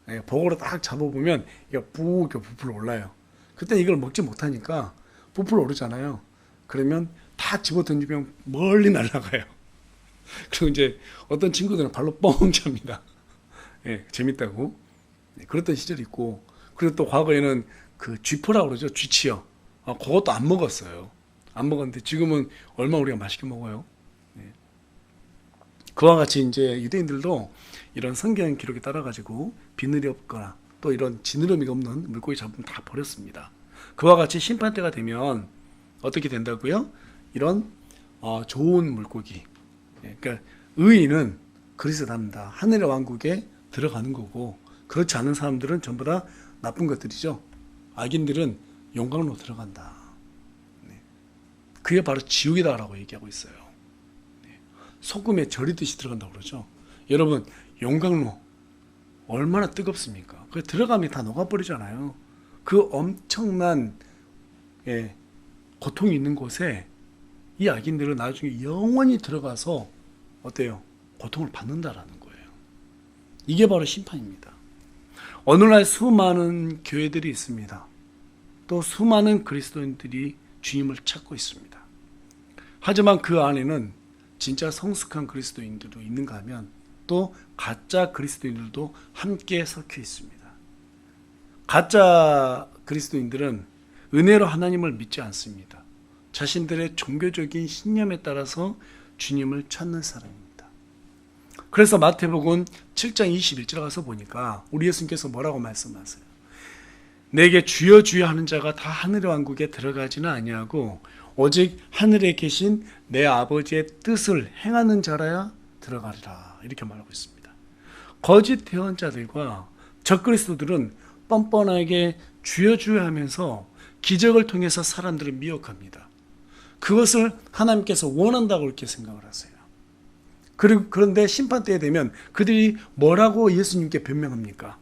예, 보거로 딱 잡아보면 이게 푹 부풀어 올라요. 그때 이걸 먹지 못하니까 부풀어 오르잖아요. 그러면 다 집어 던지면 멀리 날아가요. 그리고 이제 어떤 친구들은 발로 뻥 찹니다. 예, 재밌다고. 네, 그랬던 시절이 있고, 그리고 또 과거에는 그 쥐포라고 그러죠. 쥐치요. 그것도 안 먹었어요. 안 먹었는데 지금은 얼마나 우리가 맛있게 먹어요. 네. 그와 같이 이제 유대인들도 이런 성경 기록에 따라 가지고 비늘이 없거나 또 이런 지느러미가 없는 물고기 잡으면 다 버렸습니다. 그와 같이 심판 때가 되면 어떻게 된다고요? 이런 좋은 물고기, 그러니까 의인은 그릇에 담는다. 하늘의 왕국에 들어가는 거고, 그렇지 않은 사람들은 전부 다 나쁜 것들이죠. 악인들은 영광으로 들어간다. 그게 바로 지옥이다라고 얘기하고 있어요. 소금에 절이듯이 들어간다고 그러죠. 여러분, 용광로 얼마나 뜨겁습니까? 그 들어가면 다 녹아버리잖아요. 그 엄청난 고통이 있는 곳에 이 악인들은 나중에 영원히 들어가서 어때요? 고통을 받는다라는 거예요. 이게 바로 심판입니다. 오늘날 수많은 교회들이 있습니다. 또 수많은 그리스도인들이 주님을 찾고 있습니다. 하지만 그 안에는 진짜 성숙한 그리스도인들도 있는가 하면 또 가짜 그리스도인들도 함께 섞여 있습니다. 가짜 그리스도인들은 은혜로 하나님을 믿지 않습니다. 자신들의 종교적인 신념에 따라서 주님을 찾는 사람입니다. 그래서 마태복음 7장 21절 가서 보니까 우리 예수님께서 뭐라고 말씀하세요? 내게 주여 주여 하는 자가 다 하늘의 왕국에 들어가지는 아니하고 오직 하늘에 계신 내 아버지의 뜻을 행하는 자라야 들어가리라, 이렇게 말하고 있습니다. 거짓 대언자들과 적그리스도들은 뻔뻔하게 주여 주여 하면서 기적을 통해서 사람들을 미혹합니다. 그것을 하나님께서 원한다고 이렇게 생각을 하세요. 그런데 심판 때에 되면 그들이 뭐라고 예수님께 변명합니까?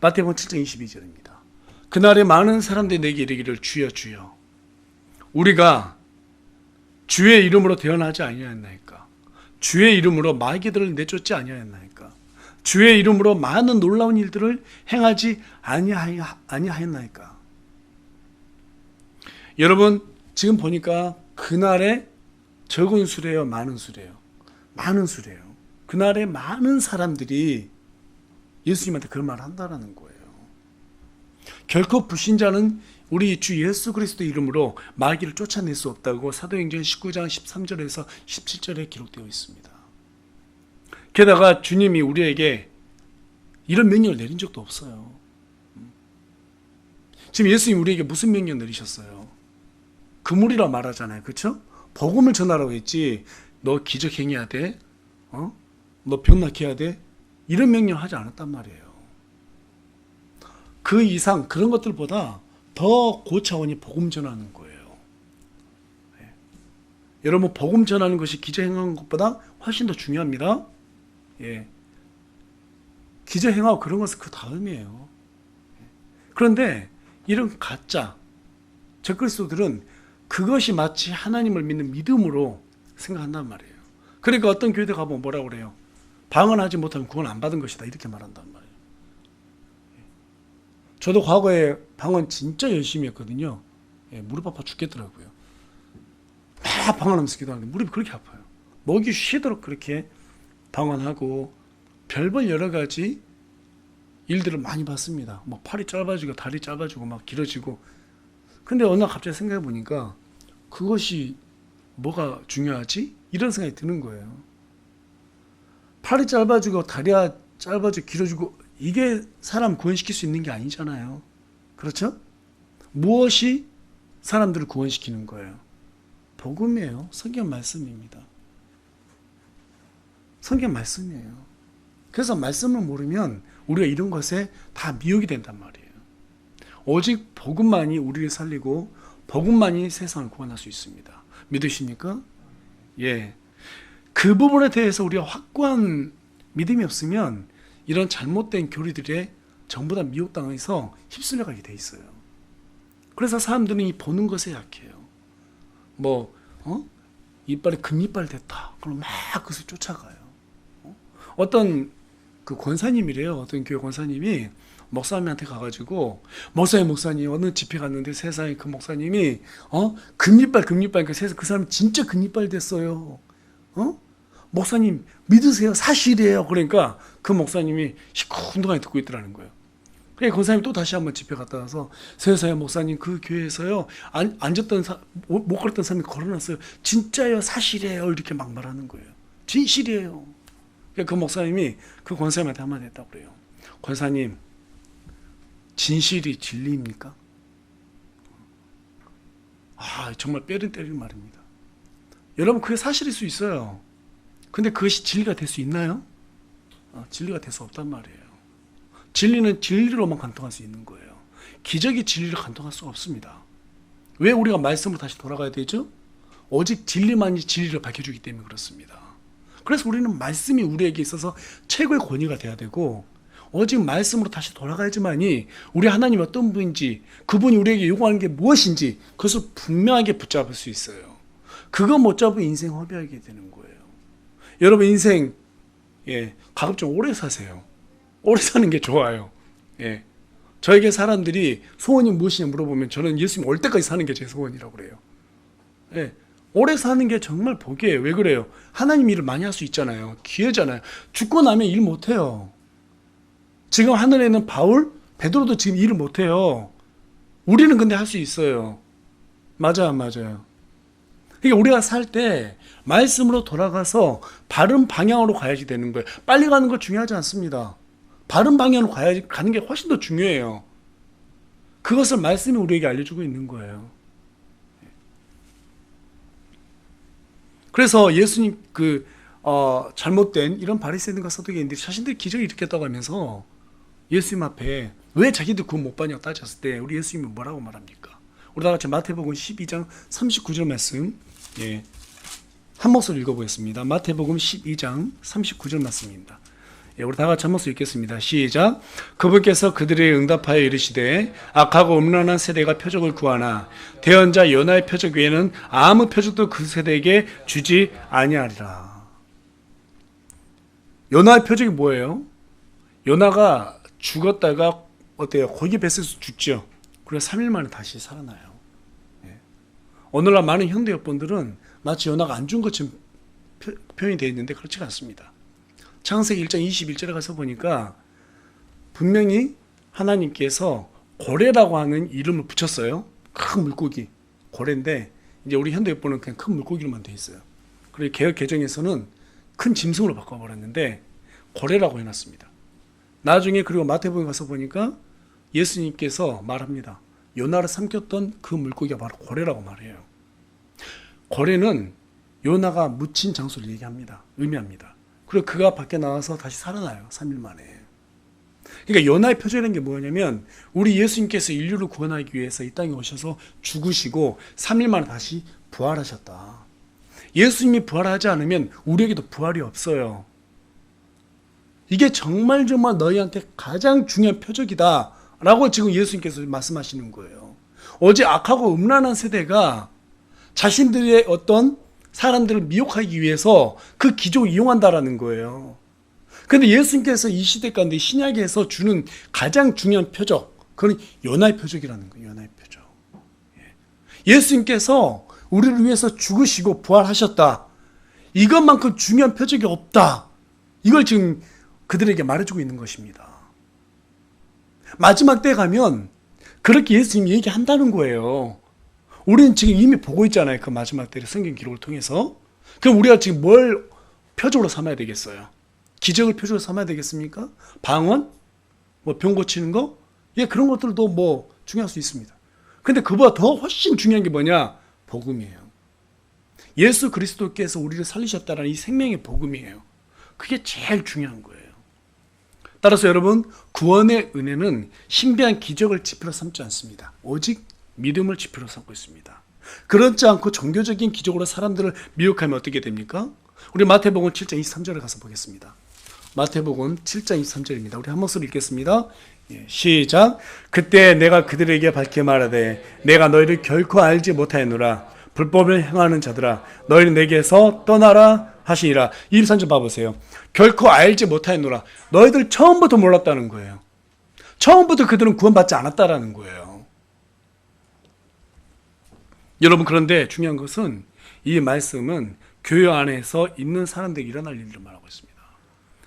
마태복음 7장 22절입니다. 그날에 많은 사람들이 내게 이르기를 주여 주여 우리가 주의 이름으로 대언하지 아니하였나이까? 주의 이름으로 마귀들을 내쫓지 아니하였나이까? 주의 이름으로 많은 놀라운 일들을 행하지 아니하였나이까? 여러분, 지금 보니까 그날에 적은 수래요, 많은 수래요? 많은 수래요. 그날에 많은 사람들이 예수님한테 그런 말을 한다는 거예요. 결코 불신자는 우리 주 예수 그리스도 이름으로 마귀를 쫓아낼 수 없다고 사도행전 19장 13절에서 17절에 기록되어 있습니다. 게다가 주님이 우리에게 이런 명령을 내린 적도 없어요. 지금 예수님이 우리에게 무슨 명령 내리셨어요? 그물이라 말하잖아요. 그렇죠? 복음을 전하라고 했지. 너 기적행해야 돼. 너 병 낫게 해야 돼. 이런 명령 하지 않았단 말이에요. 그 이상 그런 것들보다 더 고차원이 복음 전하는 거예요. 네. 여러분, 복음 전하는 것이 기적행하는 것보다 훨씬 더 중요합니다. 예. 기적행하고 그런 것은 그 다음이에요. 그런데 이런 가짜 적그리스도들은 그것이 마치 하나님을 믿는 믿음으로 생각한단 말이에요. 그러니까 어떤 교회들 가보면 뭐라고 그래요? 방언하지 못하면 구원 안 받은 것이다, 이렇게 말한단 말이에요. 저도 과거에 방언 진짜 열심히 했거든요. 예, 무릎 아파 죽겠더라고요. 막 방언하면서 기도하는데 무릎이 그렇게 아파요. 목이 쉬도록 그렇게 방언하고 별별 여러 가지 일들을 많이 봤습니다. 뭐 팔이 짧아지고 다리 짧아지고 막 길어지고. 근데 어느 날 갑자기 생각해 보니까 그것이 뭐가 중요하지? 이런 생각이 드는 거예요. 팔이 짧아지고 다리가 짧아지고 길어지고 이게 사람 구원시킬 수 있는 게 아니잖아요. 그렇죠? 무엇이 사람들을 구원시키는 거예요? 복음이에요. 성경 말씀입니다. 성경 말씀이에요. 그래서 말씀을 모르면 우리가 이런 것에 다 미혹이 된단 말이에요. 오직 복음만이 우리를 살리고 복음만이 세상을 구원할 수 있습니다. 믿으십니까? 예. 그 부분에 대해서 우리가 확고한 믿음이 없으면 이런 잘못된 교리들에 전부 다 미혹당해서 휩쓸려가게 돼 있어요. 그래서 사람들은 이 보는 것에 약해요. 이빨에 금이빨 됐다. 그럼 막 그것을 쫓아가요. 어떤 그 권사님이래요. 어떤 교회 권사님이 목사님한테 가가지고 목사님 어느 집회 갔는데 세상에 그 목사님이 금이빨 그 사람이 진짜 금이빨 됐어요. 목사님 믿으세요. 사실이에요. 그러니까 그 목사님이 시큰둥하게 듣고 있더라는 거예요. 그러니까 권사님이 또 다시 한번 집회 갔다 와서 세상에 목사님 그 교회에서요 못 걸었던 사람이 걸어놨어요. 진짜요. 사실이에요. 이렇게 막 말하는 거예요. 진실이에요. 그 목사님이 그 권사님한테 한마디 했다고 그래요. 권사님, 진실이 진리입니까? 정말 뼈를 때리는 말입니다. 여러분, 그게 사실일 수 있어요. 근데 그것이 진리가 될 수 있나요? 진리가 될 수 없단 말이에요. 진리는 진리로만 간통할 수 있는 거예요. 기적이 진리를 간통할 수가 없습니다. 왜 우리가 말씀으로 다시 돌아가야 되죠? 오직 진리만이 진리를 밝혀주기 때문에 그렇습니다. 그래서 우리는 말씀이 우리에게 있어서 최고의 권위가 돼야 되고, 오직 말씀으로 다시 돌아가야지만이 우리 하나님이 어떤 분인지, 그분이 우리에게 요구하는 게 무엇인지 그것을 분명하게 붙잡을 수 있어요. 그거 못 잡으면 인생 허비하게 되는 거예요. 여러분, 인생 가급적 오래 사세요. 오래 사는 게 좋아요. 저에게 사람들이 소원이 무엇이냐 물어보면 저는 예수님 올 때까지 사는 게 제 소원이라고 그래요. 오래 사는 게 정말 복이에요. 왜 그래요? 하나님 일을 많이 할 수 있잖아요. 기회잖아요. 죽고 나면 일 못해요. 지금 하늘에 있는 바울, 베드로도 지금 일을 못해요. 우리는 근데 할 수 있어요. 맞아요, 안 맞아요? 그러니까 우리가 살 때 말씀으로 돌아가서 바른 방향으로 가야지 되는 거예요. 빨리 가는 거 중요하지 않습니다. 바른 방향으로 가는 게 훨씬 더 중요해요. 그것을 말씀이 우리에게 알려주고 있는 거예요. 그래서 예수님 잘못된 이런 바리새인과 서두개인들이 자신들이 기적을 일으켰다고 하면서 예수님 앞에 왜 자기들 구원 못 받냐고 따졌을 때 우리 예수님은 뭐라고 말합니까? 우리 다 같이 마태복음 12장 39절 말씀 한 목소리 읽어보겠습니다. 마태복음 12장 39절 말씀입니다. 우리 다 같이 한 목소리 읽겠습니다. 시작. 그분께서 그들의 응답하여 이르시되 악하고 음란한 세대가 표적을 구하나 대언자 요나의 표적 외에는 아무 표적도 그 세대에게 주지 아니하리라. 요나의 표적이 뭐예요? 요나가 죽었다가 어때요? 고기 뱃속에서 죽죠. 그래서 3일 만에 다시 살아나요. 오늘날 많은 현대 여러분들은 마치 요나가 안 죽은 것처럼 표현이 되어 있는데 그렇지가 않습니다. 창세기 1장 21절에 가서 보니까 분명히 하나님께서 고래라고 하는 이름을 붙였어요. 큰 물고기 고래인데 이제 우리 현대에보는 그냥 큰 물고기로만 되어 있어요. 그리고 개혁 개정에서는 큰 짐승으로 바꿔버렸는데 고래라고 해놨습니다. 나중에 그리고 마태복음에 가서 보니까 예수님께서 말합니다. 요나를 삼켰던 그 물고기가 바로 고래라고 말해요. 고래는 요나가 묻힌 장소를 얘기합니다. 의미합니다. 그리고 그가 밖에 나와서 다시 살아나요. 3일 만에. 그러니까 요나의 표적이라는 게 뭐냐면 우리 예수님께서 인류를 구원하기 위해서 이 땅에 오셔서 죽으시고 3일 만에 다시 부활하셨다. 예수님이 부활하지 않으면 우리에게도 부활이 없어요. 이게 정말 너희한테 가장 중요한 표적이다 라고 지금 예수님께서 말씀하시는 거예요. 어제 악하고 음란한 세대가 자신들의 어떤 사람들을 미혹하기 위해서 그 기적을 이용한다라는 거예요. 근데 예수님께서 이 시대 가운데 신약에서 주는 가장 중요한 표적, 그건 요나의 표적이라는 거예요. 요나의 표적. 예수님께서 우리를 위해서 죽으시고 부활하셨다. 이것만큼 중요한 표적이 없다. 이걸 지금 그들에게 말해주고 있는 것입니다. 마지막 때 가면 그렇게 예수님이 얘기한다는 거예요. 우리는 지금 이미 보고 있잖아요. 그 마지막 때를 성경 기록을 통해서. 그럼 우리가 지금 뭘 표적으로 삼아야 되겠어요? 기적을 표적으로 삼아야 되겠습니까? 방언? 병 고치는 거? 예, 그런 것들도 중요할 수 있습니다. 근데 그보다 더 훨씬 중요한 게 뭐냐? 복음이에요. 예수 그리스도께서 우리를 살리셨다는 이 생명의 복음이에요. 그게 제일 중요한 거예요. 따라서 여러분, 구원의 은혜는 신비한 기적을 지표로 삼지 않습니다. 오직 믿음을 지표로 삼고 있습니다. 그렇지 않고 종교적인 기적으로 사람들을 미혹하면 어떻게 됩니까? 우리 마태복음 7장 23절에 가서 보겠습니다. 마태복음 7장 23절입니다. 우리 한 목소리 읽겠습니다. 시작. 그때 내가 그들에게 밝게 말하되 내가 너희를 결코 알지 못하였노라. 불법을 행하는 자들아 너희는 내게서 떠나라 하시니라. 23절 봐보세요. 결코 알지 못하였노라. 너희들 처음부터 몰랐다는 거예요. 처음부터 그들은 구원받지 않았다라는 거예요. 여러분, 그런데 중요한 것은 이 말씀은 교회 안에서 있는 사람들이 일어날 일을 말하고 있습니다.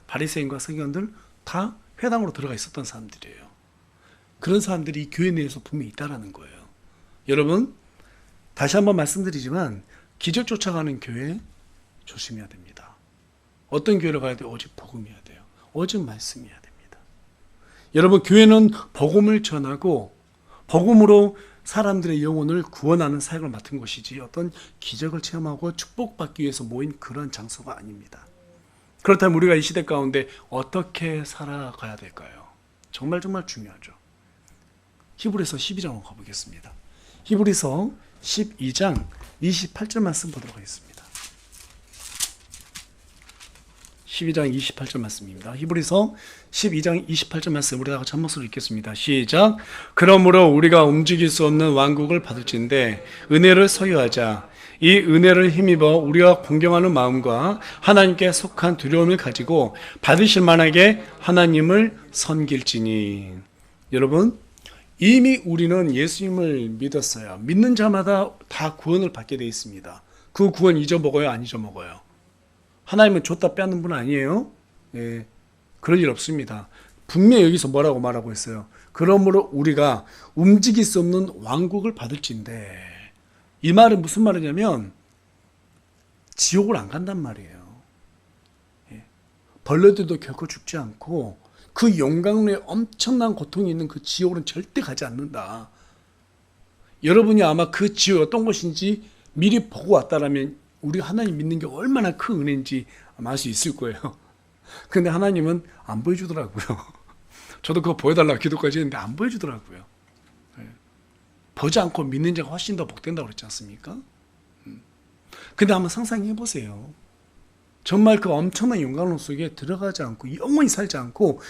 바리새인과 서기관들 다 회당으로 들어가 있었던 사람들이에요. 그런 사람들이 이 교회 내에서 분명히 있다라는 거예요. 여러분, 다시 한번 말씀드리지만 기적 쫓아가는 교회 조심해야 됩니다. 어떤 교회를 가야 돼요? 오직 복음이어야 돼요. 오직 말씀이어야 됩니다. 여러분, 교회는 복음을 전하고 복음으로 사람들의 영혼을 구원하는 사역을 맡은 것이지 어떤 기적을 체험하고 축복받기 위해서 모인 그런 장소가 아닙니다. 그렇다면 우리가 이 시대 가운데 어떻게 살아가야 될까요? 정말 중요하죠. 히브리서 12장으로 가보겠습니다. 히브리서 12장 28절 말씀 보도록 하겠습니다. 12장 28절 말씀입니다. 히브리서 12장 28절 말씀 우리 다 같이 한 목소리로 읽겠습니다. 시작. 그러므로 우리가 움직일 수 없는 왕국을 받을진대 은혜를 소유하자. 이 은혜를 힘입어 우리가 공경하는 마음과 하나님께 속한 두려움을 가지고 받으실 만하게 하나님을 섬길지니. 여러분, 이미 우리는 예수님을 믿었어요. 믿는 자마다 다 구원을 받게 되어 있습니다. 그 구원 잊어먹어요? 안 잊어먹어요? 하나님은 줬다 빼앗는 분 아니에요? 예, 그럴 일 없습니다. 분명히 여기서 뭐라고 말하고 있어요? 그러므로 우리가 움직일 수 없는 왕국을 받을진대. 이 말은 무슨 말이냐면 지옥을 안 간단 말이에요. 예, 벌레들도 결코 죽지 않고 그 영광로에 엄청난 고통이 있는 그 지옥은 절대 가지 않는다. 여러분이 아마 그 지옥이 어떤 것인지 미리 보고 왔다라면 우리가 하나님 믿는 게 얼마나 큰 은혜인지 아마 알 수 있을 거예요. 근데 하나님은 안 보여주더라고요. 저도 그거 보여달라고 기도까지 했는데 안 보여주더라고요. 보지 않고 믿는 자가 훨씬 더 복된다고 그랬지 않습니까? 근데 한번 상상해 보세요. 정말 그 엄청난 영광로 속에 들어가지 않고 영원히 살지 않고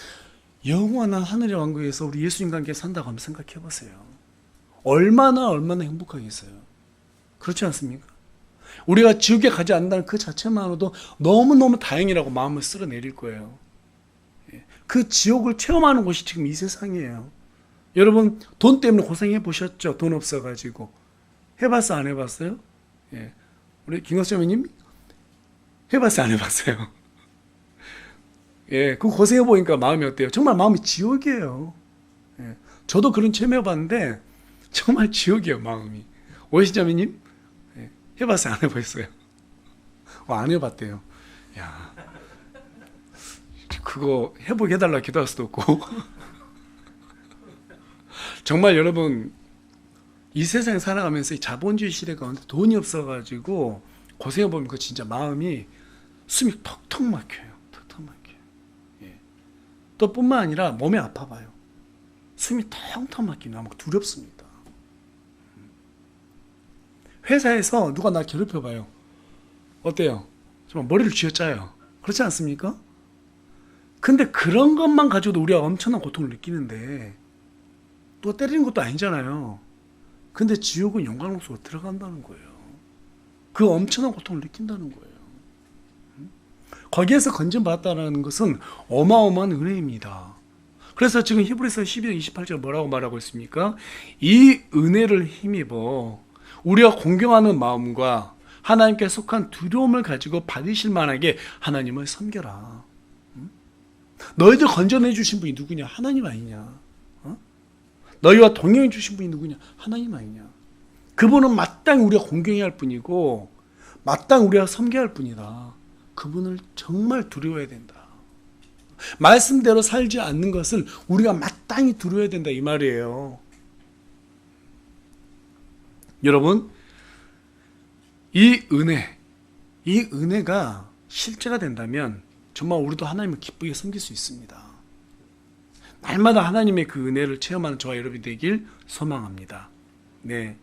영원한 하늘의 왕국에서 우리 예수님과 함께 산다고 한번 생각해 보세요. 얼마나 행복하겠어요. 그렇지 않습니까? 우리가 지옥에 가지 않는다는 그 자체만으로도 너무너무 다행이라고 마음을 쓸어내릴 거예요. 그 지옥을 체험하는 곳이 지금 이 세상이에요. 여러분, 돈 때문에 고생해 보셨죠? 돈 없어가지고. 해봤어, 안 해봤어요? 예. 우리 김학수님 해봤어요, 안 해봤어요? 예, 그 고생해 보니까 마음이 어때요? 정말 마음이 지옥이에요. 예. 저도 그런 체험 해봤는데 정말 지옥이에요, 마음이. 오시자매님 예. 해봤어요, 안 해봤어요? 안 해봤대요. 야, 그거 회복해 달라 기도할 수도 없고. 정말 여러분, 이 세상 살아가면서 이 자본주의 시대 가운데 돈이 없어가지고 고생해 보면 그 진짜 마음이 숨이 턱턱 막혀요. 턱턱 막혀요. 예. 또 뿐만 아니라 몸이 아파봐요. 숨이 턱턱 막히면 막 두렵습니다. 회사에서 누가 나 괴롭혀봐요. 어때요? 정말 머리를 쥐어짜요. 그렇지 않습니까? 근데 그런 것만 가지고도 우리가 엄청난 고통을 느끼는데, 또 때리는 것도 아니잖아요. 근데 지옥은 영광 속으로 들어간다는 거예요. 그 엄청난 고통을 느낀다는 거예요. 거기에서 건져받았다는 것은 어마어마한 은혜입니다. 그래서 지금 히브리서 12장 28절 뭐라고 말하고 있습니까? 이 은혜를 힘입어 우리가 공경하는 마음과 하나님께 속한 두려움을 가지고 받으실 만하게 하나님을 섬겨라. 너희들 건져내 주신 분이 누구냐? 하나님 아니냐? 너희와 동행해 주신 분이 누구냐? 하나님 아니냐? 그분은 마땅히 우리가 공경해야 할 분이고 마땅히 우리가 섬겨야 할 분이다. 그분을 정말 두려워해야 된다. 말씀대로 살지 않는 것을 우리가 마땅히 두려워해야 된다, 이 말이에요. 여러분, 이 은혜가 실제가 된다면 정말 우리도 하나님을 기쁘게 섬길 수 있습니다. 날마다 하나님의 그 은혜를 체험하는 저와 여러분이 되길 소망합니다. 네.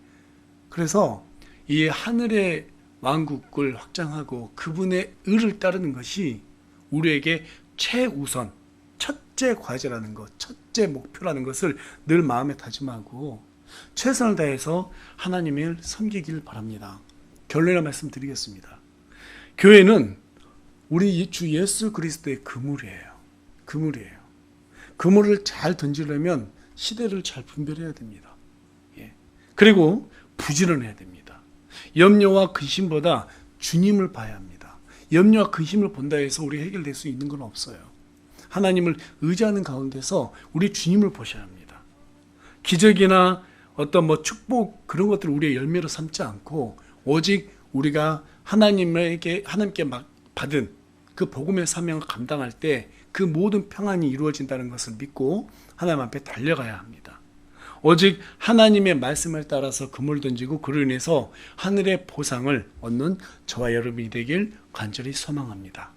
그래서 이 하늘의 왕국을 확장하고 그분의 의를 따르는 것이 우리에게 최우선, 첫째 과제라는 것, 첫째 목표라는 것을 늘 마음에 다짐하고 최선을 다해서 하나님을 섬기길 바랍니다. 결론의 말씀 드리겠습니다. 교회는 우리 주 예수 그리스도의 그물이에요. 그물이에요. 그물을 잘 던지려면 시대를 잘 분별해야 됩니다. 예. 그리고 부지런해야 됩니다. 염려와 근심보다 주님을 봐야 합니다. 염려와 근심을 본다 해서 우리 해결될 수 있는 건 없어요. 하나님을 의지하는 가운데서 우리 주님을 보셔야 합니다. 기적이나 어떤 축복 그런 것들을 우리의 열매로 삼지 않고 오직 우리가 하나님께 받은 그 복음의 사명을 감당할 때 그 모든 평안이 이루어진다는 것을 믿고 하나님 앞에 달려가야 합니다. 오직 하나님의 말씀을 따라서 그물을 던지고 그로 인해서 하늘의 보상을 얻는 저와 여러분이 되길 간절히 소망합니다.